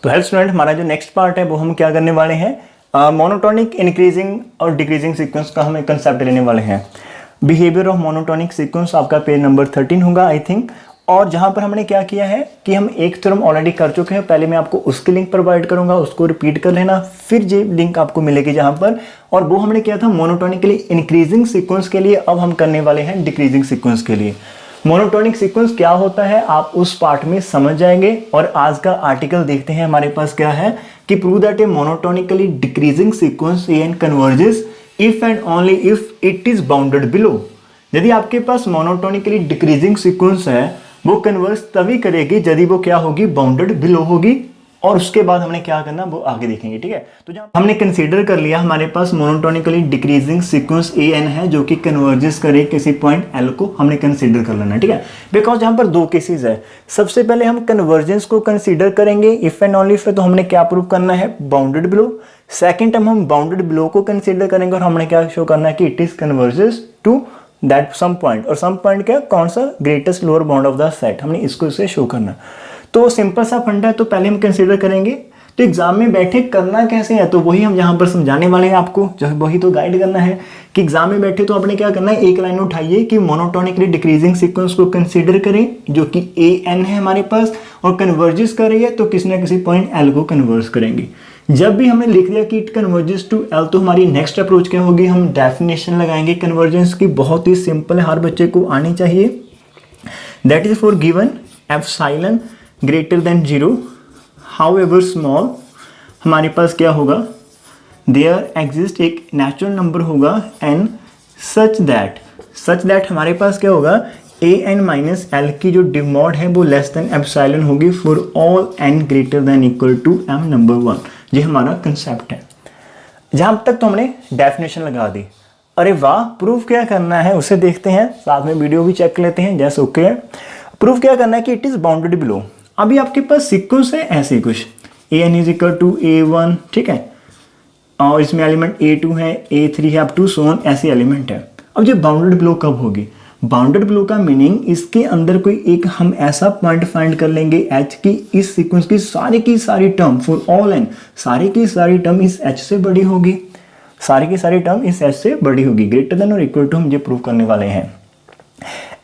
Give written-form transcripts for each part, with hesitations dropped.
तो health student, हमारा जो नेक्स्ट पार्ट है वो हम क्या करने वाले हैं, मोनोटोनिक इंक्रीजिंग और डिक्रीजिंग सीक्वेंस का हम एक कंसेप्ट लेने वाले हैं। बिहेवियर ऑफ मोनोटोनिक सीक्वेंस आपका पेज नंबर 13 होगा आई थिंक। और जहां पर हमने क्या किया है कि हम एक थ्योरम ऑलरेडी कर चुके हैं, पहले मैं आपको उसकी लिंक प्रोवाइड करूंगा, उसको रिपीट कर लेना, फिर ये लिंक आपको मिलेगी जहां पर, और वो हमने किया था मोनोटोनिकली इंक्रीजिंग सीक्वेंस के लिए। अब हम करने वाले हैं डिक्रीजिंग सीक्वेंस के लिए। मोनोटोनिक सीक्वेंस क्या होता है आप उस पार्ट में समझ जाएंगे। और आज का आर्टिकल देखते हैं हमारे पास क्या है कि prove that a monotonically decreasing sequence n converges if and only if it is bounded below. यदि आपके पास मोनोटोनिकली डिक्रीजिंग सीक्वेंस है वो कन्वर्ज तभी करेगी यदि वो क्या होगी, बाउंडेड बिलो होगी। और उसके बाद हमने क्या करना वो आगे देखेंगे, ठीक है। तो जब हमने कंसीडर कर लिया हमारे पास monotonically decreasing sequence A N है जो कि कन्वर्जेस करे किसी पॉइंट एल को, हमने कंसीडर कर लेना, ठीक है। बिकॉज यहाँ पर दो केसेस है। सबसे पहले हम कन्वर्जेंस को कंसीडर करेंगे इफ एंड ओनली इफ, तो हमने क्या प्रूव करना है, बाउंडेड बिलो। सेकेंड टाइम हम बाउंडेड बिलो को कंसीडर करेंगे और हमने क्या शो करना है कि it is converges to that some point. और सम पॉइंट क्या, कौन सा, greatest lower bound of the set, हमने इसको इसे शो करना। तो सिंपल सा फंडा है, तो पहले हम कंसीडर करेंगे। तो एग्जाम में बैठे करना कैसे है तो वही हम यहाँ पर समझाने वाले हैं आपको, जो वही तो गाइड करना है कि एग्जाम में बैठे तो आपने क्या करना है, एक लाइन उठाइए कि मोनोटोनिकली डिक्रीजिंग सीक्वेंस को कंसीडर करें जो कि ए एन है हमारे पास और कन्वर्जेस कर रही है, तो किसी ना किसी पॉइंट एल को कन्वर्ज करेंगे। जब भी हमने लिख दिया कि इट कन्वर्जेस टू एल, तो हमारी नेक्स्ट अप्रोच क्या होगी, हम डेफिनेशन लगाएंगे कन्वर्जेंस की। बहुत ही सिंपल है, हर बच्चे को आनी चाहिए। That is for given epsilon greater than 0 however small, हमारे पास क्या होगा, देयर एग्जिस्ट एक नेचुरल नंबर होगा n सच दैट हमारे पास क्या होगा, ए एन माइनस एल की जो डिमॉड है वो लेस देन एप्सिलॉन होगी for all n greater than equal to m number 1। ये हमारा कंसेप्ट है। जहां तक तो हमने डेफिनेशन लगा दी। अरे वाह, प्रूफ क्या करना है उसे देखते हैं, साथ में वीडियो भी चेक लेते हैं। जैसे ओके, प्रूफ क्या करना है कि इट इज बाउंडेड बिलो। अभी आपके पास सीक्वेंस है ऐसे कुछ, a n is equal to A1, ठीक है, और इसमें एलिमेंट A2 है, A3 है, अप टू सो ऑन, ऐसे एलिमेंट है। अब ये बाउंडेड बिलो कब होगी, बाउंडेड बिलो का मीनिंग इसके अंदर कोई एक हम ऐसा पॉइंट फाइंड कर लेंगे h की इस सीक्वेंस की सारी टर्म फॉर ऑल n, सारी की सारी टर्म इस h से बड़ी होगी, सारी की सारी टर्म इस h से बड़ी होगी, ग्रेटर देन और इक्वल टू हम ये प्रूव करने वाले हैं।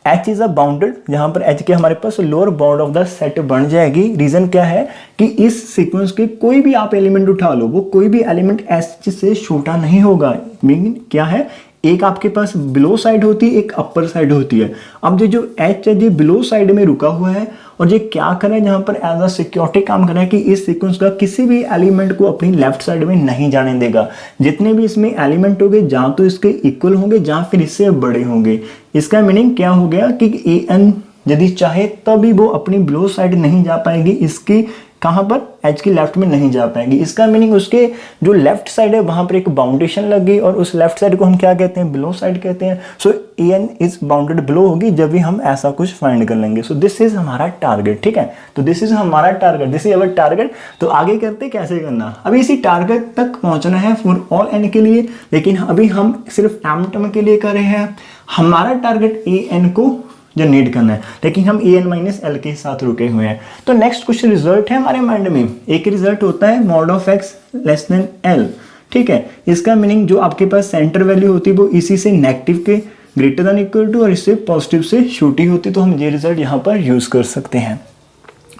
H इज अ बाउंडेड, जहां पर H के हमारे पास lower bound of the set बन जाएगी। रीजन क्या है कि इस सीक्वेंस के कोई भी आप एलिमेंट उठा लो, वो कोई भी एलिमेंट H से छोटा नहीं होगा। मीनिंग क्या है, एक आपके पास बिलो साइड होती है, एक अपर साइड होती है। अब जो H है ये बिलो साइड में रुका हुआ है और ये क्या कर रहा है, जहां पर एज अ सिक्योरिटी काम कर रहा है कि इस सीक्वेंस का किसी भी एलिमेंट को अपनी लेफ्ट साइड में नहीं जाने देगा। जितने भी इसमें एलिमेंट होंगे जहां तो इसके इक्वल होंगे जहां फिर इससे बड़े होंगे। इसका मीनिंग क्या हो गया कि ए एन यदि चाहे तभी वो अपनी बिलो साइड नहीं जा पाएगी, इसकी कहां पर, एच की लेफ्ट में नहीं जा पाएंगी। इसका मीनिंग उसके जो लेफ्ट साइड है वहां पर एक बाउंडेशन लग गई और उस लेफ्ट साइड को हम क्या कहते हैं, बिलो साइड कहते हैं। सो ए एन इज बाउंडेड बिलो होगी जब भी हम ऐसा कुछ फाइंड कर लेंगे। सो दिस इज हमारा टारगेट, ठीक है। तो दिस इज हमारा target, this is our target. तो आगे करते कैसे करना, अभी इसी टारगेट तक पहुंचना है फॉर ऑल एन के लिए, लेकिन अभी हम सिर्फ एम टर्म के लिए कर रहे हैं। हमारा टारगेट ए एन को जनरेट करना है, लेकिन हम ए एन माइनस एल के साथ रुके हुए हैं। तो नेक्स्ट कुछ रिजल्ट है हमारे माइंड में। एक रिजल्ट होता है mod of x less than L, ठीक है। इसका मीनिंग जो आपके पास सेंटर वैल्यू होती है वो इसी से नेगेटिव के ग्रेटर देन इक्वल टू और इससे पॉजिटिव से छोटी होती, तो हम ये रिजल्ट यहाँ पर यूज कर सकते हैं।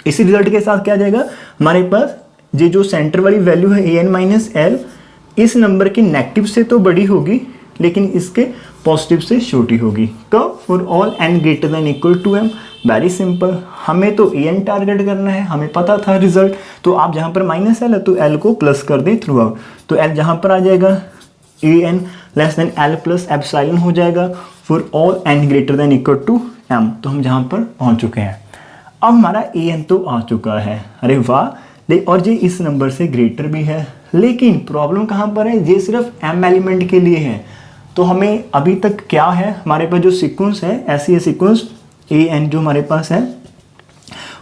इसी रिजल्ट के साथ क्या आ जाएगा, हमारे पास ये जो सेंटर वाली वैल्यू है ए एन माइनस एल इस नंबर के नेगेटिव से तो बड़ी होगी लेकिन इसके पॉजिटिव से छोटी होगी। कब, for all n greater than equal to m. Very simple, हमें तो ए एन टारगेट करना है, हमें पता था रिजल्ट। तो आप जहां पर माइनस एल है तो एल को प्लस कर दें थ्रू आउट, तो एल जहां पर आ जाएगा a n less than l plus epsilon हो जाएगा for all n greater than equal to m. तो हम जहां पर पहुंच चुके हैं। अब हमारा ए एन तो आ चुका है, अरे वाह, और ये इस नंबर से ग्रेटर भी है। लेकिन प्रॉब्लम कहां पर है, ये सिर्फ एम एलिमेंट के लिए है। तो हमें अभी तक क्या है, हमारे पास जो सीक्वेंस है ऐसी है सीक्वेंस ए एन जो हमारे पास है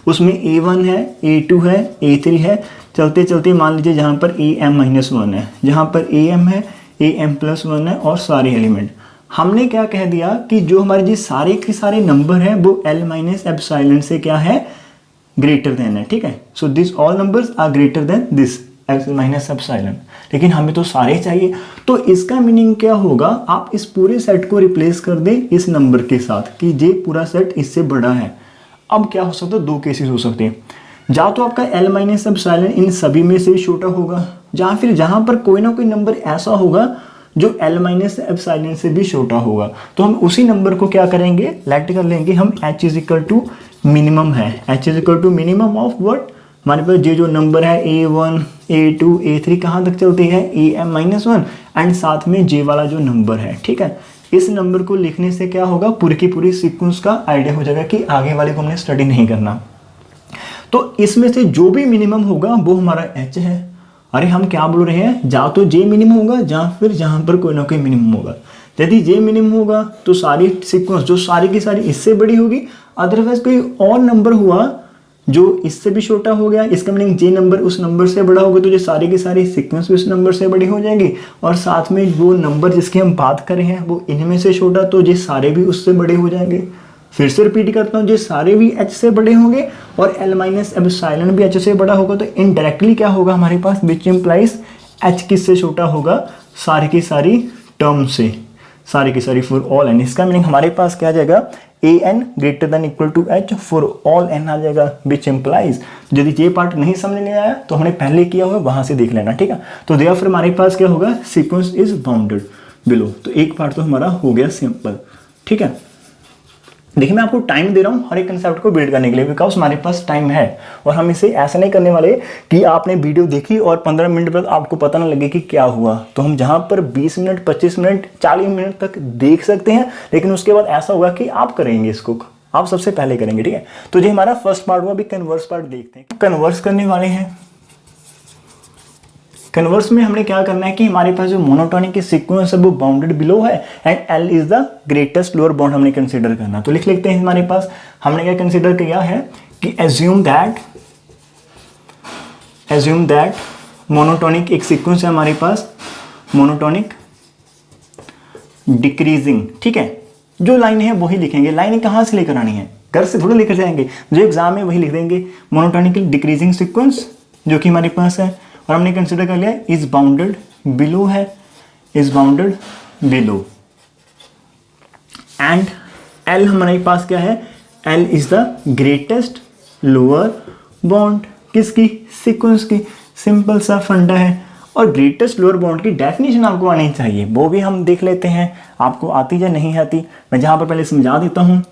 उसमें A1 है, A2 है, A3 है, चलते चलते मान लीजिए जहाँ पर AM-1 है, जहाँ पर AM है, AM+1 है और सारे एलिमेंट। हमने क्या कह दिया कि जो हमारे जी सारे के सारे नंबर हैं वो L माइनस एप्सिलॉन से क्या है, ग्रेटर देन है, ठीक है। So this all numbers are greater than this minus epsilon, लेकिन हमें तो सारे चाहिए। तो इसका मीनिंग क्या होगा, आप इस पूरे सेट को रिप्लेस कर दें इस नंबर के साथ कि ये पूरा सेट इससे बड़ा है। अब क्या हो सकता है, दो केसेस हो सकते हैं, या तो आपका L माइनस एप्सिलॉन इन सभी में से छोटा होगा, या फिर जहां पर कोई ना कोई नंबर ऐसा होगा जो L माइनस एप्सिलॉन से भी छोटा होगा। तो हम उसी नंबर को क्या करेंगे, लेट कर लेंगे हम h is equal to minimum है, h is equal to minimum of what, हमारे पास ये जो नंबर है A1 A2 A3 कहाँ तक चलती है, AM-1 एंड साथ में J वाला जो नंबर है, ठीक है। इस नंबर को लिखने से क्या होगा, पूरी की पूरी सीक्वेंस का आइडिया हो जाएगा कि आगे वाले को हमने स्टडी नहीं करना। तो इसमें से जो भी मिनिमम होगा वो हमारा h है। अरे हम क्या बोल रहे हैं, या तो J मिनिमम होगा या फिर जहाँ पर कोई ना कोई मिनिमम होगा। यदि J मिनिमम होगा तो सारी सीक्वेंस जो सारी की सारी इससे बड़ी होगी, अदरवाइज कोई और नंबर हुआ जो इससे भी छोटा हो गया, इसका मीनिंग J नंबर उस नंबर से बड़ा होगा, तो ये सारी की सारी सीक्वेंस भी उस नंबर से बड़ी हो जाएंगी, और साथ में वो नंबर जिसकी हम बात कर रहे हैं वो इनमें से छोटा, तो ये सारे भी उससे बड़े हो जाएंगे। फिर से रिपीट करता हूँ, ये सारे भी h से बड़े होंगे और L माइनस एप्सिलॉन भी h से बड़ा होगा, तो इनडायरेक्टली क्या होगा हमारे पास, विच इम्प्लाइज h किससे छोटा होगा, सारी की सारी टर्म से, सारी की सारी फॉर ऑल n। इसका मीनिंग हमारे पास क्या आ जाएगा, an greater than equal to h for all n आ जाएगा, विच इम्प्लाइज। यदि ये पार्ट नहीं समझ में आया तो हमने पहले किया हुआ वहां से देख लेना, ठीक है। तो देयरफॉर हमारे पास क्या होगा, सीक्वेंस इज बाउंडेड बिलो। तो एक पार्ट तो हमारा हो गया सिंपल, ठीक है। देखिए मैं आपको टाइम दे रहा हूँ हर एक कंसेप्ट को बिल्ड करने के लिए, बिकॉज हमारे पास टाइम है, और हम इसे ऐसा नहीं करने वाले कि आपने वीडियो देखी और 15 मिनट बाद आपको पता ना लगे कि क्या हुआ। तो हम जहाँ पर 20 मिनट 25 मिनट 40 मिनट तक देख सकते हैं, लेकिन उसके बाद ऐसा होगा कि आप करेंगे इसको, आप सबसे पहले करेंगे, ठीक है। तो ये हमारा फर्स्ट पार्ट हुआ। अभी कन्वर्स पार्ट देखते हैं, कन्वर्स करने वाले हैं। कन्वर्स में हमने क्या करना है कि हमारे पास जो मोनोटोनिक की सीक्वेंस है वो बाउंडेड बिलो है and L is the greatest lower bound हमने कंसीडर करना। तो लिख लेते हैं हमारे पास हमने क्या कंसीडर किया है कि एज्यूम दैट मोनोटोनिक एक सीक्वेंस है हमारे पास, मोनोटोनिक डिक्रीजिंग, ठीक है। जो लाइन है वही लिखेंगे, लाइन कहाँ से लेकर आनी है, घर से थोड़ा लेकर जाएंगे, जो एग्जाम है वही लिख देंगे। मोनोटोनिक डिक्रीजिंग सीक्वेंस जो कि हमारे पास है, और हमने कंसिडर कर लिया इज बाउंडेड बिलो है, is bounded below and L हमारे पास क्या है, L is the greatest lower bound किसकी, सीक्वेंस की। सिंपल सा फंडा है। और ग्रेटेस्ट लोअर बाउंड की डेफिनेशन आपको आनी चाहिए, वो भी हम देख लेते हैं आपको आती या नहीं आती। मैं जहाँ पर पहले समझा देता हूँ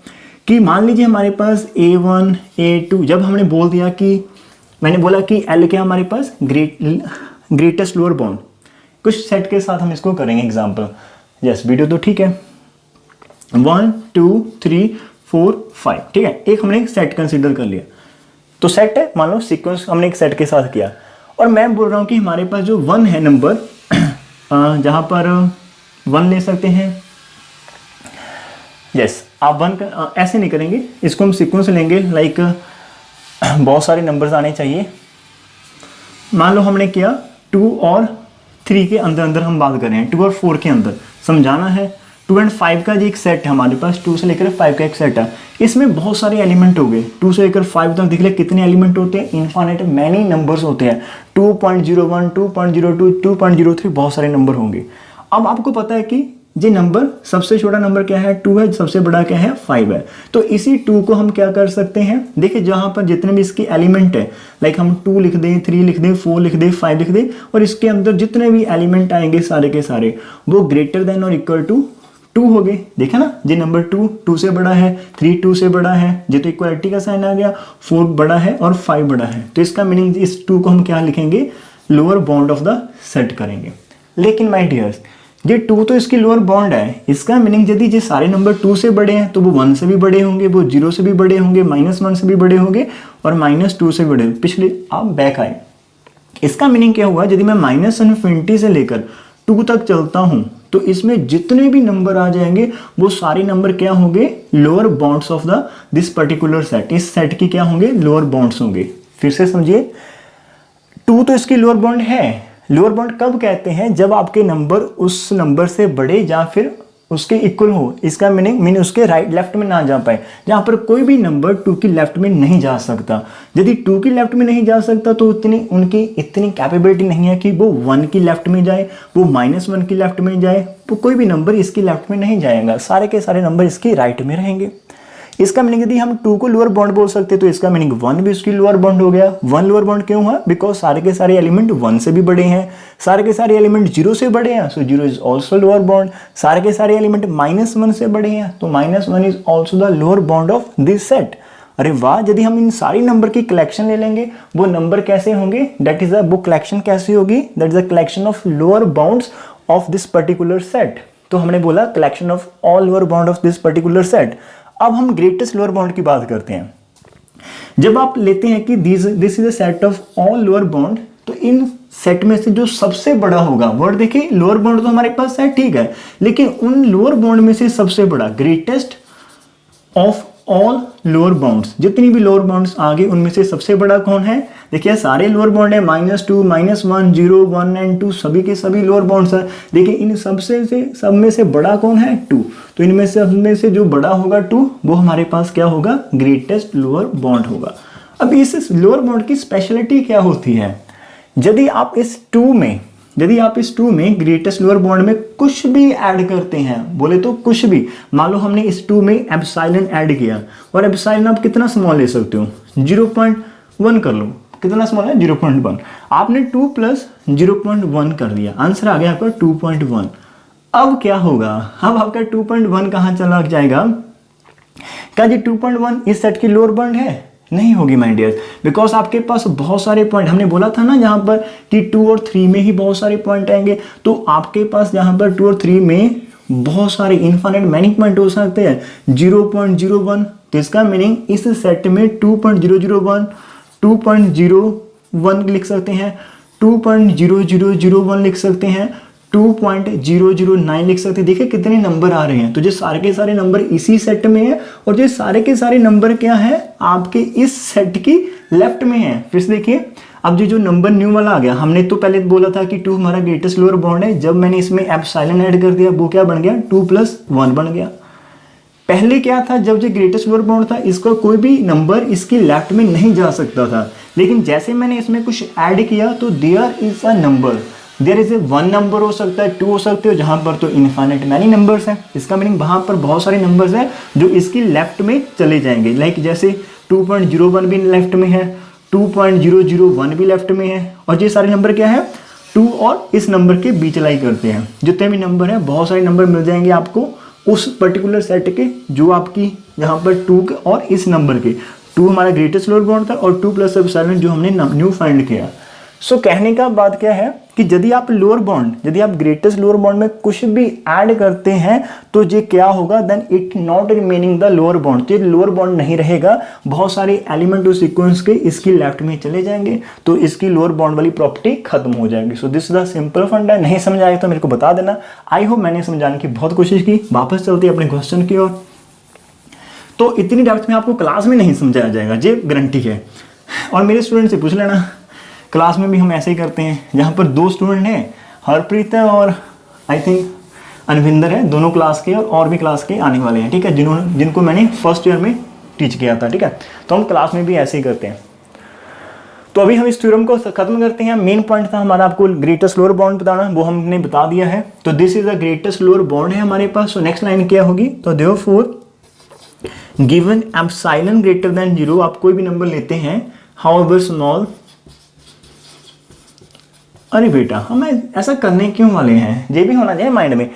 कि मान लीजिए हमारे पास A1 A2, जब हमने बोल दिया कि मैंने बोला कि L क्या हमारे पास ग्रेटेस्ट लोअर बाउंड, कुछ सेट के साथ हम इसको करेंगे एग्जांपल। यस वीडियो तो ठीक है, 1 2 3 4 5, ठीक है। एक हमने सेट कंसीडर कर लिया, तो सेट है, मान लो सीक्वेंस हमने एक सेट के साथ किया, और मैं बोल रहा हूँ कि हमारे पास जो 1 है नंबर, जहाँ पर 1 ले सकते हैं। यस आप 1 ऐसे नहीं करेंगे, इसको हम सीक्वेंस लेंगे, लाइक बहुत सारे नंबर्स आने चाहिए। मान लो हमने किया 2 और 3 के अंदर अंदर हम बात कर रहे हैं, 2 और 4 के अंदर समझाना है। 2 एंड 5 का जो एक सेट है हमारे पास, 2 से लेकर 5 का एक सेट है, इसमें बहुत सारे एलिमेंट हो गए। 2 से लेकर 5 तक देख ले कितने एलिमेंट होते हैं, इनफाइनाइट मैनी नंबर्स होते हैं, 2.01 2.02 2.03 बहुत सारे नंबर होंगे। अब आपको पता है कि ये नंबर सबसे छोटा नंबर क्या है, 2 है, सबसे बड़ा क्या है, 5 है। तो इसी 2 को हम क्या कर सकते हैं, देखिए जहां पर जितने भी इसके एलिमेंट है, लाइक हम 2 लिख दें, 3 लिख दें, 4 लिख दें, 5 लिख दें, और इसके अंदर जितने भी एलिमेंट आएंगे सारे के सारे वो ग्रेटर देन और इक्वल टू 2 हो गए। देखा ना, ये नंबर 2 से बड़ा है, 3 2 से बड़ा है, ये तो इक्वालिटी का साइन आ गया, 4 बड़ा है और 5 बड़ा है। तो इसका मीनिंग इस 2 को हम क्या लिखेंगे, lower bound of the set करेंगे। लेकिन माय डियर्स ये 2 तो इसकी लोअर बाउंड है, इसका मीनिंग यदि ये सारे नंबर 2 से बड़े हैं तो वो 1 से भी बड़े होंगे, वो 0 से भी बड़े होंगे, -1 से भी बड़े होंगे और -2 से बड़े। पिछले आप बैक आए, इसका मीनिंग क्या हुआ, यदि मैं -∞ से लेकर 2 तक चलता हूं तो इसमें जितने भी नंबर आ जाएंगे वो सारे नंबर क्या होंगे, lower bounds of the this particular set. इस सेट की क्या होंगे, लोअर बाउंड्स होंगे। फिर से समझिए, 2 तो इसकी लोअर बाउंड है। लोअर बाउंड कब कहते हैं, जब आपके नंबर उस नंबर से बड़े या फिर उसके इक्वल हो, इसका मीनिंग उसके लेफ्ट में ना जा पाए। जहाँ पर कोई भी नंबर 2 की लेफ्ट में नहीं जा सकता। यदि 2 की लेफ्ट में नहीं जा सकता तो उनकी इतनी कैपेबिलिटी नहीं है कि वो 1 की लेफ्ट में जाए, वो -1 की लेफ्ट में जाए, वो कोई भी नंबर इसकी लेफ्ट में नहीं जाएगा, सारे के सारे नंबर इसके राइट में रहेंगे। इसका मीनिंग यदि हम 2 को लोअर बाउंड बोल सकते तो इसका मीनिंग 1 भी उसकी लोअर बाउंड हो गया। 1 लोअर बाउंड क्यों हुआ? बिकॉज सारे के सारे एलिमेंट 1 से भी बड़े हैं, सारे के सारे एलिमेंट 0 से बड़े हैं, सो 0 इज ऑल्सो लोअर बाउंड। सारे के सारे एलिमेंट -1 से बड़े हैं तो -1 is also the lower bound of this set. अरे वाह, यदि हम इन सारी नंबर की कलेक्शन ले लेंगे वो नंबर कैसे होंगे? दैट इज वो कलेक्शन कैसे होगी? That is the collection of lower bounds of this particular set. तो हमने बोला collection of all lower bound of this particular set. अब हम ग्रेटेस्ट लोअर बाउंड की बात करते हैं। जब आप लेते हैं कि this is a set of all lower bound, तो इन सेट में से जो सबसे बड़ा होगा, वर्ड देखिए, लोअर बाउंड तो हमारे पास है, ठीक है, लेकिन उन लोअर बाउंड में से सबसे बड़ा, greatest of all lower bounds, जितनी भी लोअर बाउंड्स आ गए उनमें से सबसे बड़ा कौन है? देखिए सारे लोअर बाउंड है, -2, -1, 0, 1 एंड 2, सभी के सभी लोअर बाउंड्स है। देखिए इन सब में से बड़ा कौन है? 2। तो इनमें से जो बड़ा होगा 2, वो हमारे पास क्या होगा? ग्रेटेस्ट लोअर बाउंड होगा। अब इस लोअर बाउंड की स्पेशलिटी क्या होती है? यदि आप इस 2 में ग्रेटेस्ट लोअर बाउंड में कुछ भी ऐड करते हैं, बोले तो कुछ भी, मान लो हमने इस 2 में एप्सिलॉन ऐड किया, और एप्सिलॉन आप कितना स्मॉल ले सकते हो? 0.1 कर लो, कितना स्मॉल है? 0.1। आपने 2 + 0.1 कर दिया, आंसर आ गया आपका 2.1। अब क्या होगा? अब आपका 2.1 कहाँ चला जाएगा? क्या जी 2.1 इस सेट की लोअर बाउंड है? नहीं होगी माय डियर, बिकॉज आपके पास बहुत सारे पॉइंट, हमने बोला था ना यहाँ पर कि 2 और 3 में ही बहुत सारे पॉइंट आएंगे, तो आपके पास यहाँ पर 2 और 3 में बहुत सारे इनफाइनाइट मैनी पॉइंट हो सकते हैं। 0.01, तो इसका मीनिंग इस सेट में 2.001, 2.01 लिख सकते हैं, 2.0001 लिख सकते हैं, 2.009 लिख सकते हैं। देखिए कितने नंबर आ रहे हैं। तो जो सारे के सारे नंबर इसी सेट में है, और जो सारे के सारे नंबर क्या है? आपके इस सेट की लेफ्ट में है। फिर से देखिए, अब जो नंबर न्यू वाला आ गया, हमने तो पहले बोला था कि 2 हमारा ग्रेटेस्ट लोअर बाउंड है। जब मैंने इसमें एप्सिलॉन ऐड कर दिया, वो क्या बन गया? 2 + 1 बन गया। पहले क्या था? जब जो ग्रेटेस्ट लोअर बाउंड था, इसका कोई भी नंबर इसकी लेफ्ट में नहीं जा सकता था, लेकिन जैसे मैंने इसमें कुछ ऐड किया तो there is a number, there is a 1 number हो सकता है, 2 हो सकते हो, जहां पर तो इनफाइनाइट मैनी नंबर्स हैं। इसका मीनिंग वहां पर बहुत सारे नंबर्स हैं जो इसकी लेफ्ट में चले जाएंगे। लाइक जैसे 2.01 भी लेफ्ट में है, 2.001 भी लेफ्ट में है, और ये सारे नंबर क्या है? 2 और इस नंबर के बीच लाई करते हैं। जितने भी नंबर है, बहुत सारे नंबर मिल जाएंगे आपको उस पर्टिकुलर सेट के, जो आपकी यहाँ पर 2 के और इस नंबर के। 2 हमारा ग्रेटेस्ट लोअर बाउंड था, और 2 + एप्सिलॉन जो हमने न्यू फाइंड किया। सो कहने का बात क्या है कि यदि आप ग्रेटेस्ट लोअर बाउंड में कुछ भी ऐड करते हैं तो ये क्या होगा? Then it not remaining the lower bound, तो ये लोअर बाउंड नहीं रहेगा, बहुत सारे एलिमेंट उस सीक्वेंस के इसकी लेफ्ट में चले जाएंगे, तो इसकी लोअर बाउंड वाली प्रॉपर्टी खत्म हो जाएगी। सो दिस इज द सिंपल फंडा। नहीं समझ आए तो मेरे को बता देना। आई होप मैंने समझाने की बहुत कोशिश की। वापस चलते हैं अपने क्वेश्चन की ओर। तो इतनी डेप्थ में आपको क्लास में नहीं समझाया जाएगा, ये गारंटी है। और मेरे स्टूडेंट से पूछ लेना, क्लास में भी हम ऐसे ही करते हैं। जहाँ पर 2 स्टूडेंट हैं, हरप्रीत है और आई थिंक अनविंदर है, दोनों क्लास के और भी क्लास के आने वाले हैं, ठीक है, जिनको मैंने फर्स्ट ईयर में टीच किया था, ठीक है। तो हम क्लास में भी ऐसे ही करते हैं। तो अभी हम इस थ्योरम को खत्म करते हैं। मेन पॉइंट था हमारा आपको ग्रेटेस्ट लोअर बाउंड बताना, वो हमने बता दिया है। तो this is the greatest lower bound है हमारे पास। तो नेक्स्ट लाइन क्या होगी? तो therefore given epsilon greater than 0, आप कोई भी नंबर लेते हैं, हाउएवर स्मॉल। अरे बेटा, हमें ऐसा करने क्यों वाले हैं? ये भी होना चाहिए माइंड में।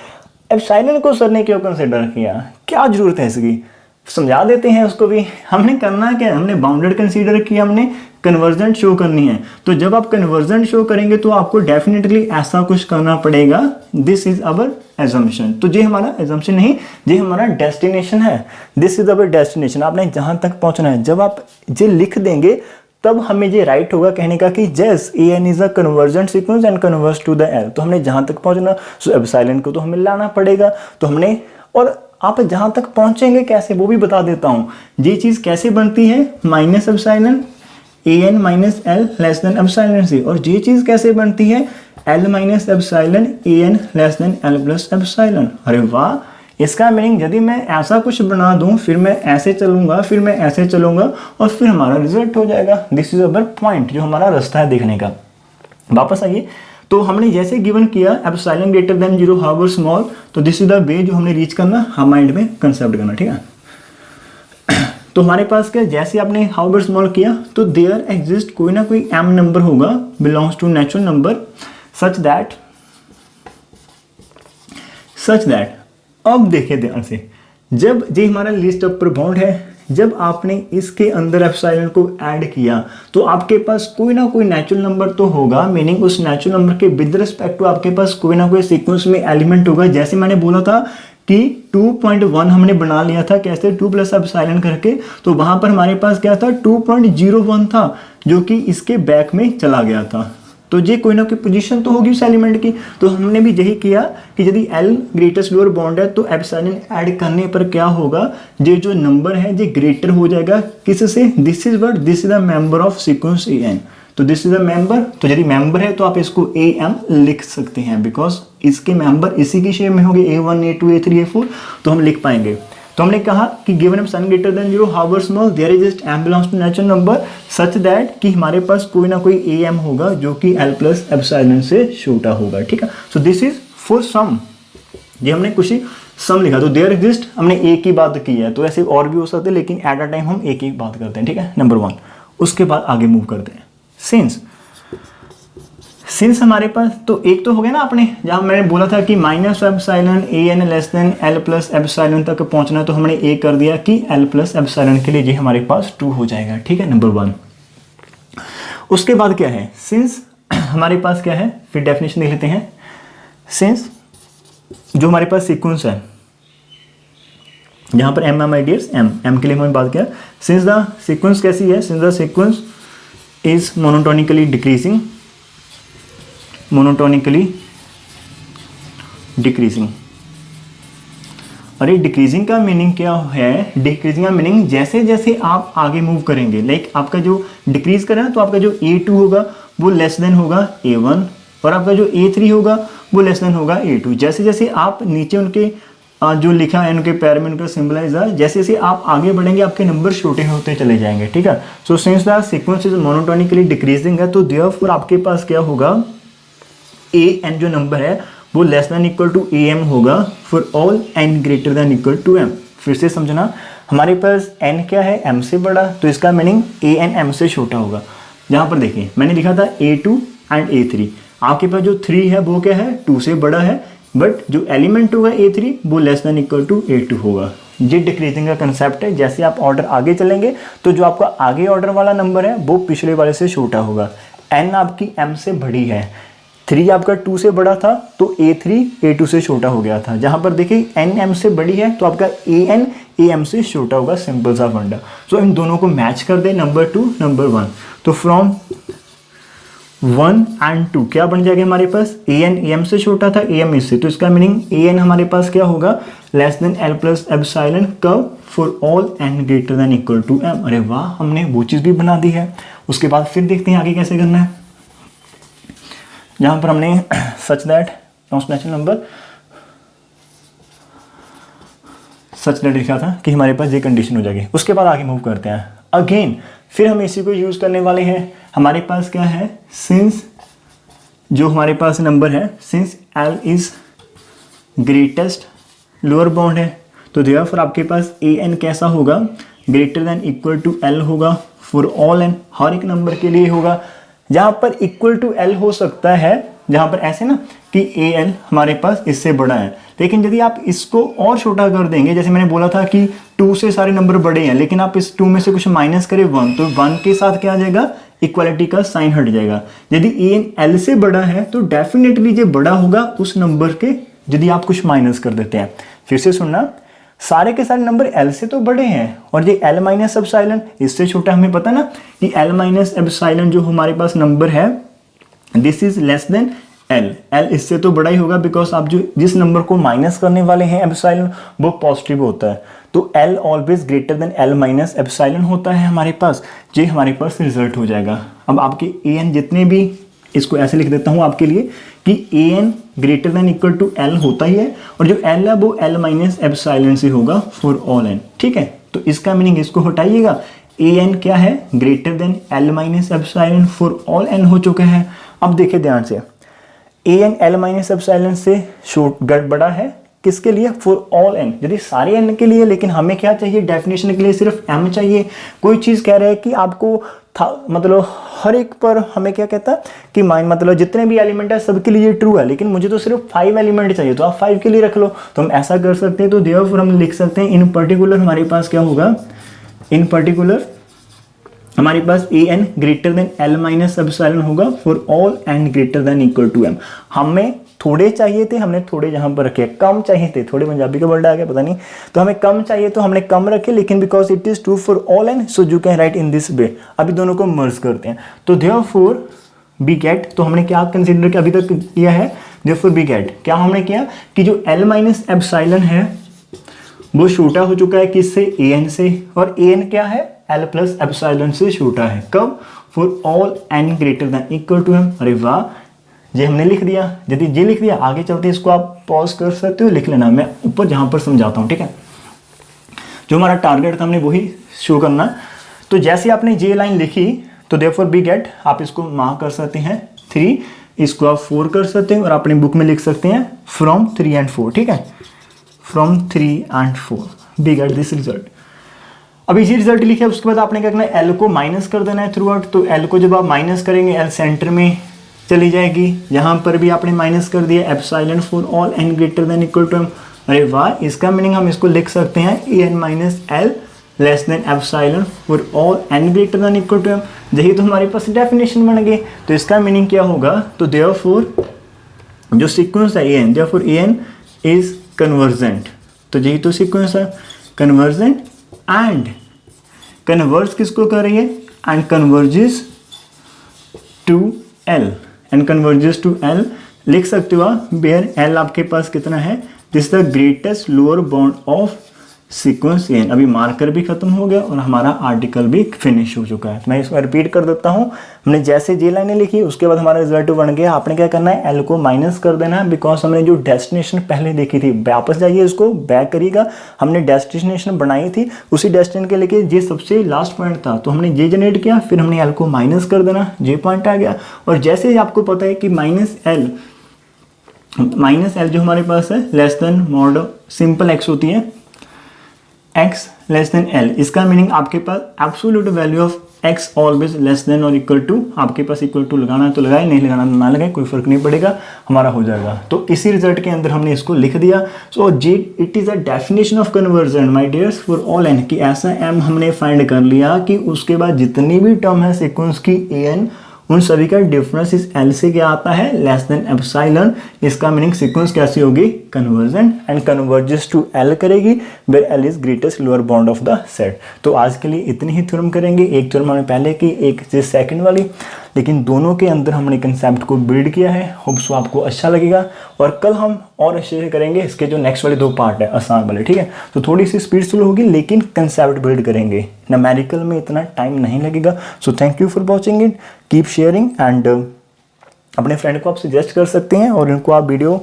एप्सिलॉन को सर ने क्यों कंसिडर किया? क्या जरूरत है इसकी? समझा देते हैं उसको भी। हमने करना क्या है? हमने बाउंडेड कंसीडर किया, हमने कन्वर्जेंट शो करनी है। तो जब आप कन्वर्जेंट शो करेंगे तो आपको डेफिनेटली ऐसा कुछ करना पड़ेगा। This is our assumption. तो ये हमारा एजम्पशन नहीं, ये हमारा डेस्टिनेशन है। This is our destination. आपने जहां तक पहुंचना है, जब आप ये लिख देंगे तब हमें ये राइट होगा कहने का कि just a n is a convergent sequence and converges to the l. तो हमने जहां तक पहुंचना, सो एप्सिलॉन को तो हमें लाना पड़ेगा। तो हमने, और आप जहां तक पहुंचेंगे कैसे वो भी बता देता हूं। ये चीज कैसे बनती है? Minus epsilon a n minus l less than epsilon c. और ये चीज कैसे बनती है? L minus epsilon a n less than l plus epsilon. अरे वाह, इसका मीनिंग यदि मैं ऐसा कुछ बना दूं, फिर मैं ऐसे चलूंगा, फिर मैं ऐसे चलूंगा और फिर हमारा रिजल्ट हो जाएगा। दिस इज अवर पॉइंट, जो हमारा रास्ता है देखने का। वापस आइए, तो हमने जैसे गिवन किया epsilon greater than 0 however small, तो दिस इज द वे जो हमने रीच करना, हम माइंड में कंसेप्ट करना, ठीक है। तो हमारे पास क्या, जैसे आपने हाउएवर स्मॉल किया तो देयर एग्जिस्ट कोई ना कोई m नंबर होगा belongs to natural number such that अब देखिए ध्यान से, जब ये हमारा लिस्ट अपर बाउंड है, जब आपने इसके अंदर एप्सिलॉन को ऐड किया तो आपके पास कोई ना कोई नेचुरल नंबर तो होगा, मीनिंग उस नेचुरल नंबर के विद रिस्पेक्ट टू आपके पास कोई ना कोई सीक्वेंस में एलिमेंट होगा। जैसे मैंने बोला था कि 2.1 हमने बना लिया था, कैसे 2 प्लस एप्सिलॉन करके, तो वहां पर हमारे पास क्या था 2.01 था जो कि इसके बैक में चला गया था। तो ये कोई ना कोई पोजीशन तो होगी उस एलिमेंट की। तो हमने भी यही किया कि यदि L ग्रेटेस्ट लोअर बाउंड है तो एप्सिलॉन ऐड करने पर क्या होगा, ये जो नंबर है ये ग्रेटर हो जाएगा किससे, this is the member of sequence AN। तो दिस इज द मेंबर, तो यदि मेंबर है तो आप इसको AM लिख सकते हैं, बिकॉज इसके मेंबर इसी की शेप में होंगे A1 A2 A3 A4, तो हम लिख पाएंगे। तो हमने कहा कि given epsilon greater than 0 however small there exist m belongs to natural number such that कि हमारे पास कोई ना कोई AM होगा जो कि L प्लस एप्सिलॉन से छोटा होगा, ठीक है। So this is for some, ये हमने कुछ ही सम लिखा, तो देयर एग्जिस्ट हमने एक ही बात की है, तो ऐसे और भी हो सकते हैं लेकिन एट अ टाइम हम एक ही बात करते हैं, ठीक है, नंबर 1। उसके बाद आगे मूव करते हैं। सिंस हमारे पास तो एक तो हो गया ना, आपने जहां मैंने बोला था कि minus epsilon AN less than L plus epsilon तक पहुंचना है, तो हमने एक कर दिया कि L प्लस एप्सिलॉन के लिए ये हमारे पास 2 हो जाएगा, ठीक है, नंबर 1। उसके बाद क्या है, सिंस हमारे पास क्या है, फिर डेफिनेशन देख लेते हैं। सिंस जो हमारे पास सीक्वेंस है, जहां पर m के लिए हमने बात किया, सिंस द सीक्वेंस कैसी है, since the sequence is monotonically decreasing. अरे डिक्रीजिंग का मीनिंग क्या है, डिक्रीजिंग का मीनिंग जैसे जैसे आप आगे मूव करेंगे, लाइक आपका जो डिक्रीज कर रहा है तो आपका जो A2 होगा वो लेस देन होगा A1 और आपका जो A3 होगा वो लेस देन होगा A2। जैसे जैसे आप नीचे उनके जो लिखा है उनके पैर में उनका सिंबलाइज है, जैसे जैसे आप आगे बढ़ेंगे आपके नंबर छोटे होते चले जाएंगे, ठीक है। So since the sequence is monotonically decreasing है, तो देयरफॉर आपके पास क्या होगा, AN जो नंबर है वो less than equal to AM होगा for all N greater than equal to M। फिर से समझना, हमारे पास N क्या है, M से बड़ा, तो इसका मीनिंग AN M से छोटा होगा। जहाँ पर देखिए मैंने लिखा था A2 एंड A3, आपके पास जो 3 है वो क्या है, 2 से बड़ा है, बट जो एलिमेंट होगा A3 वो less than equal to A2 होगा। ये डिक्रीजिंग का कंसेप्ट है, जैसे आप ऑर्डर आगे चलेंगे तो जो आपका आगे ऑर्डर वाला नंबर है वो पिछले वाले से छोटा होगा। N आपकी M से बड़ी है, 3 आपका 2 से बड़ा था तो A3 A2 से छोटा हो गया था। जहां पर देखिए N M से बड़ी है तो आपका AN AM से छोटा होगा, सिंपल सा फंडा। सो इन दोनों को मैच कर दे, नंबर 2 नंबर 1, तो फ्रॉम 1 एंड 2 क्या बन जाएगा हमारे पास, AN AM से छोटा था, AM इससे, तो इसका मीनिंग AN हमारे पास क्या होगा, less than L plus epsilon कब, for all N greater than equal to M। अरे वाह, हमने वो चीज़ भी बना दी है। उसके बाद फिर देखते हैं आगे कैसे करना है, जहां पर हमने such that natural number such that लिखा था कि हमारे पास ये कंडीशन हो जाएगी। उसके बाद आगे मूव करते हैं। अगेन फिर हम इसी को यूज करने वाले हैं। हमारे पास क्या है, सिंस जो हमारे पास नंबर है, since L is greatest lower bound है, तो देयरफॉर आपके पास AN कैसा होगा, greater than equal to L होगा फॉर ऑल N, हर एक नंबर के लिए होगा। जहां पर इक्वल टू L हो सकता है, जहां पर ऐसे ना कि AL हमारे पास इससे बड़ा है, लेकिन यदि आप इसको और छोटा कर देंगे, जैसे मैंने बोला था कि 2 से सारे नंबर बड़े हैं, लेकिन आप इस 2 में से कुछ माइनस करें 1, तो 1 के साथ क्या आ जाएगा, इक्वालिटी का साइन हट जाएगा। यदि AN L से बड़ा है तो डेफिनेटली ये बड़ा होगा उस नंबर के, यदि आप कुछ माइनस कर देते हैं। फिर से सुनना, सारे के सारे नंबर L से तो बड़े हैं और ये L माइनस एप्सिलॉन इससे छोटा, हमें पता ना कि L माइनस एप्सिलॉन जो हमारे पास नंबर है this is less than L। L इससे तो बड़ा ही होगा, बिकॉज आप जो जिस नंबर को माइनस करने वाले हैं एप्सिलॉन वो पॉजिटिव होता है, तो L always greater than L minus epsilon होता है हमारे पास। ये हमारे पास रिजल्ट हो जाएगा। अब आपके AN जितने भी इसको ऐसे लिख देता हूँ आपके लिए कि a n greater than equal to l होता ही है, और जो एल है वो एल माइनस एप्सिलॉन से होगा फॉर ऑल एन। ठीक है, तो इसका मीनिंग इसको हटाइएगा, ए एन क्या है greater than l minus epsilon for all n हो चुका है। अब देखिए ध्यान से, a n l minus epsilon से बड़ा है किसके लिए, फॉर ऑल एन, यदि सारे एन के लिए। लेकिन हमें क्या चाहिए, डेफिनेशन के लिए सिर्फ एम चाहिए। कोई चीज़ कह रहा है कि आपको मतलब हर एक पर हमें क्या कहता है कि मतलब जितने भी एलिमेंट है सबके लिए ट्रू है, लेकिन मुझे तो सिर्फ 5 एलिमेंट चाहिए, तो आप 5 के लिए रख लो। तो हम ऐसा कर सकते हैं, तो देयरफॉर हम लिख सकते हैं इन पर्टिकुलर हमारे पास क्या होगा, इन पर्टिकुलर हमारे पास a n greater than l minus epsilon होगा for all n greater than equal to m. हमें थोड़े चाहिए थे, हमने थोड़े यहाँ पर रखे, कम चाहिए थे, थोड़े पंजाबी का वर्ड आ गया पता नहीं, तो हमें कम चाहिए तो हमने कम रखे, लेकिन because it is true for all n so you can write in this way. अभी दोनों को मर्ज करते हैं, तो देयरफॉर बी गेट, तो हमने क्या कंसिडर किया अभी तक किया है, देयरफॉर बी गेट क्या हमने किया कि जो एल माइनस एप्सिलॉन है वो छोटा हो चुका है किससे, ए एन से, और ए एन क्या है एल प्लस एप्सिलॉन से छोटा है, कब, for all n greater than equal to m. अरे वाह, ये हमने लिख दिया। यदि ये लिख दिया, आगे चलते इसको आप पॉज कर सकते हो, लिख लेना, मैं ऊपर जहां पर समझाता हूं। ठीक है, जो हमारा टारगेट था हमने वही शो करना। तो जैसे आपने ये लाइन लिखी, तो देयरफॉर बी गेट, आप इसको मार्क कर सकते हैं 3, इसको आप 4 कर सकते हैं, और अपनी बुक में लिख सकते हैं फ्रॉम 3 and 4। ठीक है, from 3 and 4 we get this result. अभी ये रिजल्ट लिखे, उसके बाद आपने क्या करना है, एल को माइनस कर देना है थ्रू आउट। तो एल को जब आप माइनस करेंगे, एल सेंटर में चली जाएगी, यहाँ पर भी आपने माइनस कर दिया epsilon for all n greater than equal to m. अरे वाह, इसका मीनिंग हम इसको लिख सकते हैं a n minus l less than epsilon for all n greater than equal to m. यही तो हमारे पास डेफिनेशन बन गई। तो इसका मीनिंग क्या होगा, तो देयरफॉर जो सीक्वेंस है a n, therefore a n is convergent. तो यही तो सीक्वेंस है, कन्वर्जेंट एंड कन्वर्ज किसको कर रही है, and converges to l, and converges to l लिख सकते हो आप, वेयर एल आपके पास कितना है, this the greatest lower bound of sequence n. अभी मार्कर भी खत्म हो गया और हमारा आर्टिकल भी फिनिश हो चुका है। मैं इसको रिपीट कर देता हूँ, हमने जैसे जे लाइनें लिखी उसके बाद हमारा रिजल्ट बन गया। आपने क्या करना है, एल को माइनस कर देना है, बिकॉज हमने जो डेस्टिनेशन पहले देखी थी, वापस जाइए उसको बैक करिएगा, हमने डेस्टिनेशन बनाई थी, उसी डेस्टिनेशन के लेके ये सबसे लास्ट पॉइंट था, तो हमने ये जनरेट किया, फिर हमने एल को माइनस कर देना, ये पॉइंट आ गया। और जैसे ही आपको पता है कि माइनस एल जो हमारे पास है less than mod simple x होती है, x लेस देन l, इसका मीनिंग आपके पास absolute value of x always less than और इक्वल टू, आपके पास इक्वल टू लगाना है तो लगाए, नहीं लगाना तो ना लगाए, कोई फर्क नहीं पड़ेगा, हमारा हो जाएगा। तो इसी रिजल्ट के अंदर हमने इसको लिख दिया। सो जे it is a definition of convergence my dears for all n, कि ऐसा m हमने फाइंड कर लिया कि उसके बाद जितनी भी टर्म है सीक्वेंस की ए एन, उन सभी का डिफरेंस इस एल से क्या आता है, लेस देन एप्सिलॉन। इसका मीनिंग सीक्वेंस कैसी होगी, convergence, and converges to l करेगी where l is greatest lower bound of the set. तो आज के लिए इतनी ही थ्योरम करेंगे, एक थ्योरम हमने पहले की, एक सेकंड वाली, लेकिन दोनों के अंदर हमने कंसेप्ट को बिल्ड किया है। होप सो आपको अच्छा लगेगा, और कल हम और अच्छे से करेंगे इसके जो नेक्स्ट वाले 2 पार्ट है आसान वाले। ठीक है, तो थोड़ी सी स्पीड स्लो होगी, लेकिन कंसेप्ट बिल्ड करेंगे, न्यूमेरिकल में इतना टाइम नहीं लगेगा। So thank you for watching it, keep sharing, and अपने फ्रेंड को आप सजेस्ट कर सकते हैं, और इनको आप वीडियो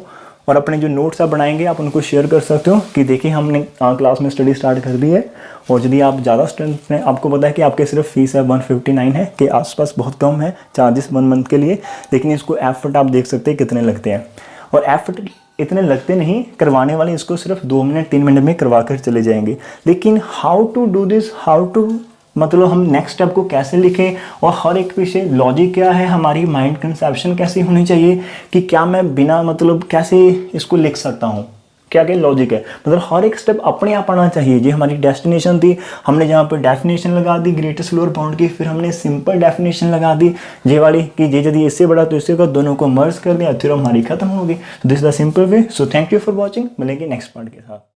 और अपने जो नोट्स आप बनाएंगे आप उनको शेयर कर सकते हो कि देखिए हमने क्लास में स्टडी स्टार्ट कर दी है। और यदि आप ज़्यादा स्टूडेंट्स हैं, आपको पता है कि आपके सिर्फ फीस है 159 है के आसपास, बहुत कम है चार्जेस 1 मंथ के लिए, लेकिन इसको एफर्ट आप देख सकते हैं कितने लगते हैं। और एफर्ट इतने लगते नहीं, करवाने वाले इसको सिर्फ 2 मिनट 3 मिनट में करवा कर चले जाएंगे। लेकिन how to do this, how to मतलब हम नेक्स्ट स्टेप को कैसे लिखें, और हर एक विषय लॉजिक क्या है, हमारी माइंड कंसेप्शन कैसी होनी चाहिए, कि क्या मैं बिना मतलब कैसे इसको लिख सकता हूँ, क्या क्या लॉजिक है, मतलब हर एक स्टेप अपने आप आना चाहिए। ये हमारी डेस्टिनेशन थी, हमने जहाँ पर डेफिनेशन लगा दी ग्रेटेस्ट लोअर बाउंड की, फिर हमने सिंपल डेफिनेशन लगा दी जे वाली कि जे यदि इससे बड़ा तो इससे का, दोनों को मर्ज कर दिया, फिर हमारी खत्म होगी। This is the simple way. So thank you for watching, मिलेंगे नेक्स्ट पार्ट के साथ।